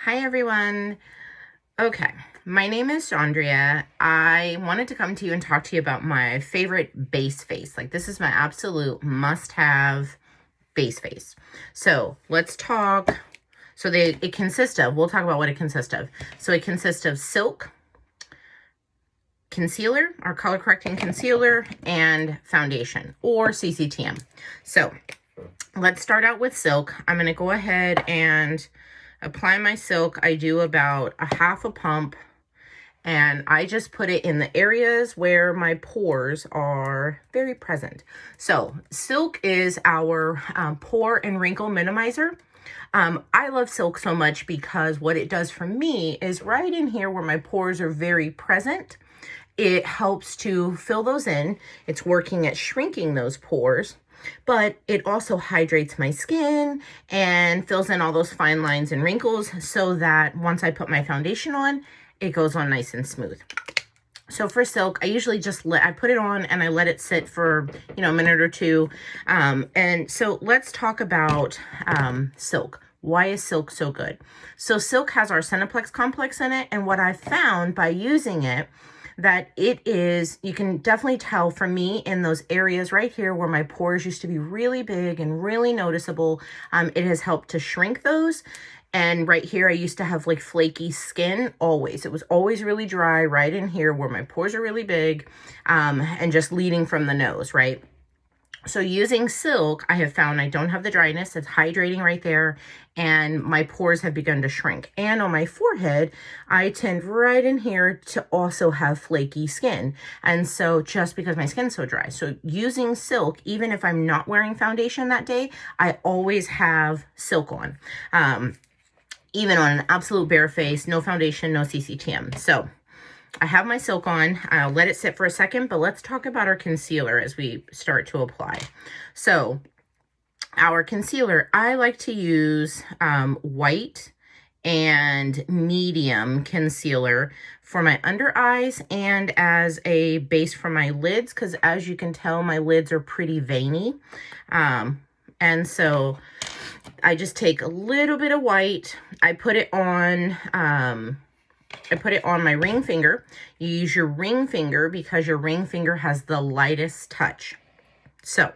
Hi everyone. Okay, my name is Andrea. I wanted to come to you and talk to you about my favorite base face. Like, this is my absolute must-have base face. So let's talk. So it consists of, we'll talk about what it consists of. So it consists of silk, concealer, or color correcting concealer, and foundation, or CCTM. So let's start out with silk. I'm going to go ahead and apply my silk. I do about a half a pump, and I just put it in the areas where my pores are very present. So silk is our pore and wrinkle minimizer. I love silk so much because what it does for me is right in here where my pores are very present, it helps to fill those in. It's working at shrinking those pores, but it also hydrates my skin and fills in all those fine lines and wrinkles so that once I put my foundation on, it goes on nice and smooth. So for silk, I usually just I put it on and I let it sit for, a minute or two. And so let's talk about silk. Why is silk so good? So silk has our SenePlex Complex in it. And what I found by using it, that it is, you can definitely tell for me in those areas right here where my pores used to be really big and really noticeable, it has helped to shrink those. And right here, I used to have like flaky skin always. It was always really dry right in here where my pores are really big, and just leading from the nose, right? So using silk, I have found I don't have the dryness. It's hydrating right there, and my pores have begun to shrink. And on my forehead, I tend right in here to also have flaky skin. And so just because my skin's so dry. So using silk, even if I'm not wearing foundation that day, I always have silk on. Even on an absolute bare face, no foundation, no CCTM. So I have my silk on. I'll let it sit for a second, but let's talk about our concealer as we start to apply. So our concealer, I like to use white and medium concealer for my under eyes and as a base for my lids, because as you can tell, my lids are pretty veiny. And so I just take a little bit of white. I put it on my ring finger. You use your ring finger because your ring finger has the lightest touch. So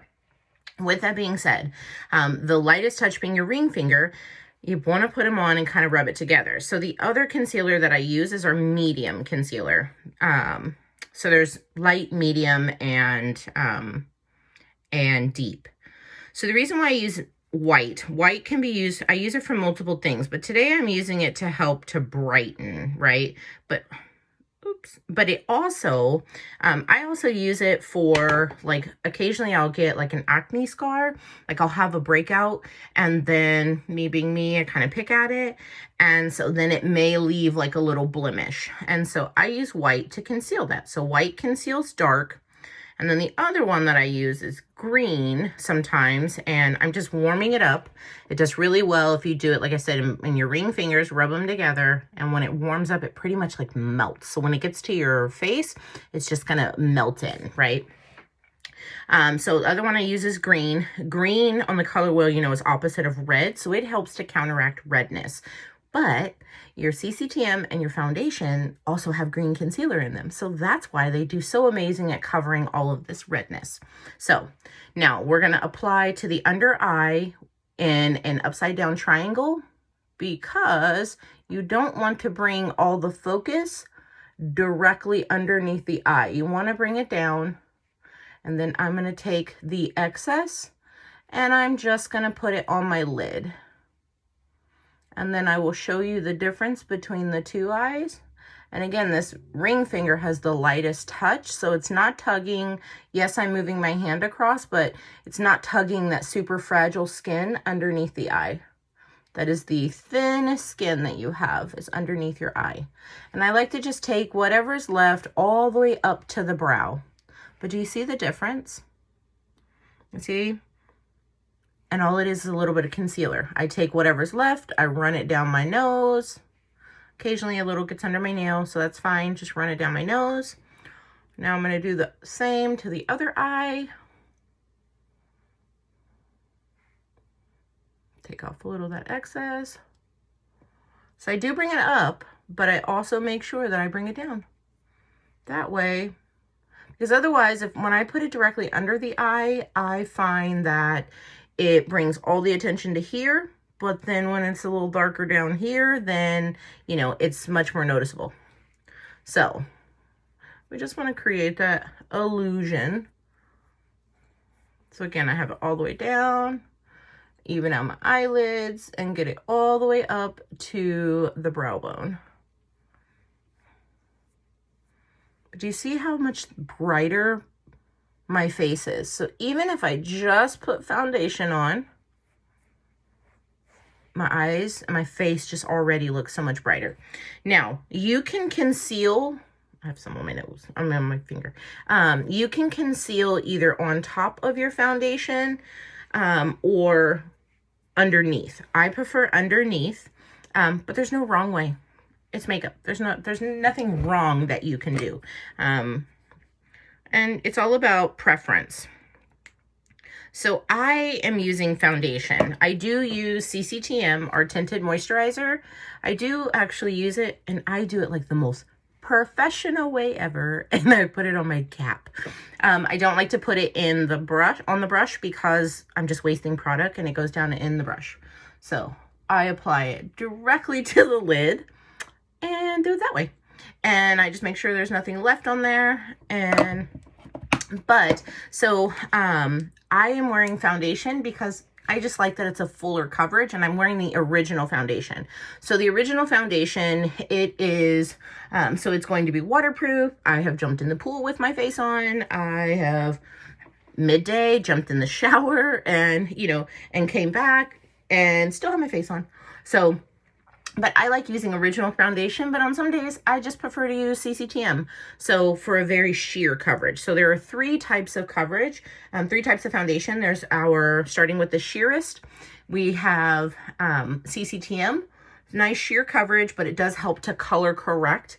with that being said, the lightest touch being your ring finger, you want to put them on and kind of rub it together. So the other concealer that I use is our medium concealer. So there's light, medium, and deep. So the reason why I use white can be used, I use it for multiple things, but today I'm using it to help to brighten, right? But it also, I also use it for, like, occasionally I'll get like an acne scar, like I'll have a breakout, and then me being me, I kind of pick at it, and so then it may leave like a little blemish, and so I use white to conceal that. So white conceals dark. And then the other one that I use is green sometimes, and I'm just warming it up. It does really well if you do it, like I said, in your ring fingers, rub them together, and when it warms up, it pretty much like melts. So when it gets to your face, it's just gonna melt in, right? So the other one I use is green. Green on the color wheel, is opposite of red, so it helps to counteract redness. But your CCTM and your foundation also have green concealer in them. So that's why they do so amazing at covering all of this redness. So now we're going to apply to the under eye in an upside down triangle, because you don't want to bring all the focus directly underneath the eye. You want to bring it down, and then I'm going to take the excess and I'm just going to put it on my lid. And then I will show you the difference between the two eyes. And again, this ring finger has the lightest touch, so it's not tugging. Yes, I'm moving my hand across, but it's not tugging that super fragile skin underneath the eye. That is the thinnest skin that you have, is underneath your eye. And I like to just take whatever's left all the way up to the brow. But do you see the difference? You see? And all it is a little bit of concealer. I take whatever's left, I run it down my nose. Occasionally a little gets under my nail, so that's fine. Just run it down my nose. Now I'm going to do the same to the other eye. Take off a little of that excess. So I do bring it up, but I also make sure that I bring it down. That way, because otherwise, when I put it directly under the eye, I find that it brings all the attention to here, but then when it's a little darker down here, then, you know, it's much more noticeable. So we just want to create that illusion. So again, I have it all the way down, even out my eyelids, and get it all the way up to the brow bone. But do you see how much brighter my face is? So even if I just put foundation on, my eyes and my face just already look so much brighter. Now, you can conceal, I have some on my nose, I'm on my finger. You can conceal either on top of your foundation or underneath. I prefer underneath, but there's no wrong way. It's makeup. There's nothing wrong that you can do. And it's all about preference. So I am using foundation. I do use CCTM, our tinted moisturizer. I do actually use it, and I do it like the most professional way ever, and I put it on my cap. I don't like to put it in the brush, on the brush, because I'm just wasting product and it goes down in the brush. So I apply it directly to the lid and do it that way. And I just make sure there's nothing left on there. And so I am wearing foundation because I just like that it's a fuller coverage, and I'm wearing the original foundation. So the original foundation, it is, so it's going to be waterproof. I have jumped in the pool with my face on. I have midday jumped in the shower and, you know, and came back and still have my face on. So, but I like using original foundation, but on some days I just prefer to use CCTM. So for a very sheer coverage. So there are 3 types of coverage, 3 types of foundation. There's our, starting with the sheerest, we have CCTM, nice sheer coverage, but it does help to color correct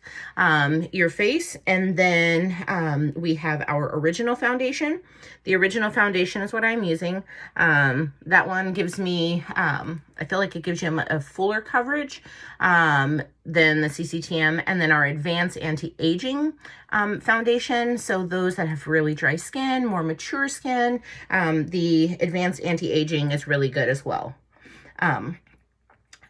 your face. And then we have our original foundation. The original foundation is what I'm using. That one gives me, I feel like it gives you a fuller coverage than the CCTM. And then our advanced anti-aging foundation. So those that have really dry skin, more mature skin, the advanced anti-aging is really good as well.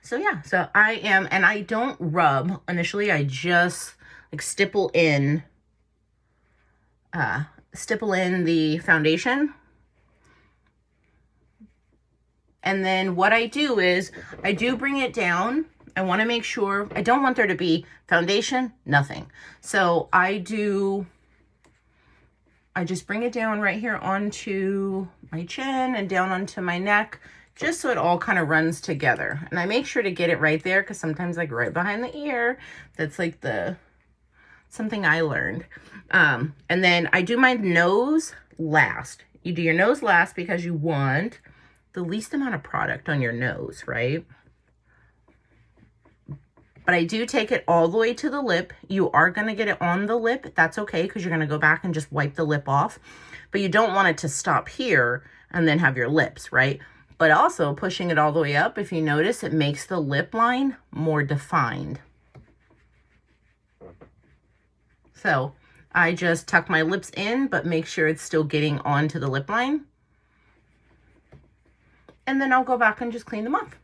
So yeah, so I am, and I don't rub initially, I just like stipple in the foundation. And then what I do is I do bring it down. I want to make sure, I don't want there to be foundation, nothing. So I just bring it down right here onto my chin and down onto my neck, just so it all kind of runs together. And I make sure to get it right there, because sometimes like right behind the ear, that's like something I learned. And then I do my nose last. You do your nose last because you want the least amount of product on your nose, right? But I do take it all the way to the lip. You are going to get it on the lip. That's okay, because you're going to go back and just wipe the lip off. But you don't want it to stop here and then have your lips, right? But also pushing it all the way up, if you notice, it makes the lip line more defined. So I just tuck my lips in, but make sure it's still getting onto the lip line. And then I'll go back and just clean them off.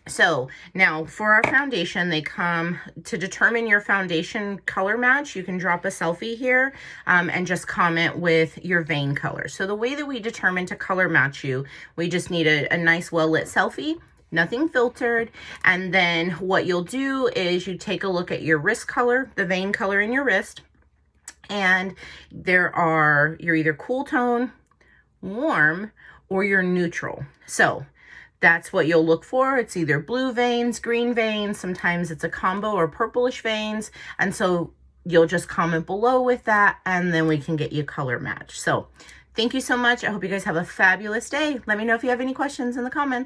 So now for our foundation, they come to determine your foundation color match. You can drop a selfie here and just comment with your vein color. So the way that we determine to color match you, we just need a nice well-lit selfie, nothing filtered. And then what you'll do is you take a look at your wrist color, the vein color in your wrist. And you're either cool tone, warm, or you're neutral. So that's what you'll look for. It's either blue veins, green veins, sometimes it's a combo or purplish veins. And so you'll just comment below with that, and then we can get you color match. So thank you so much. I hope you guys have a fabulous day. Let me know if you have any questions in the comments.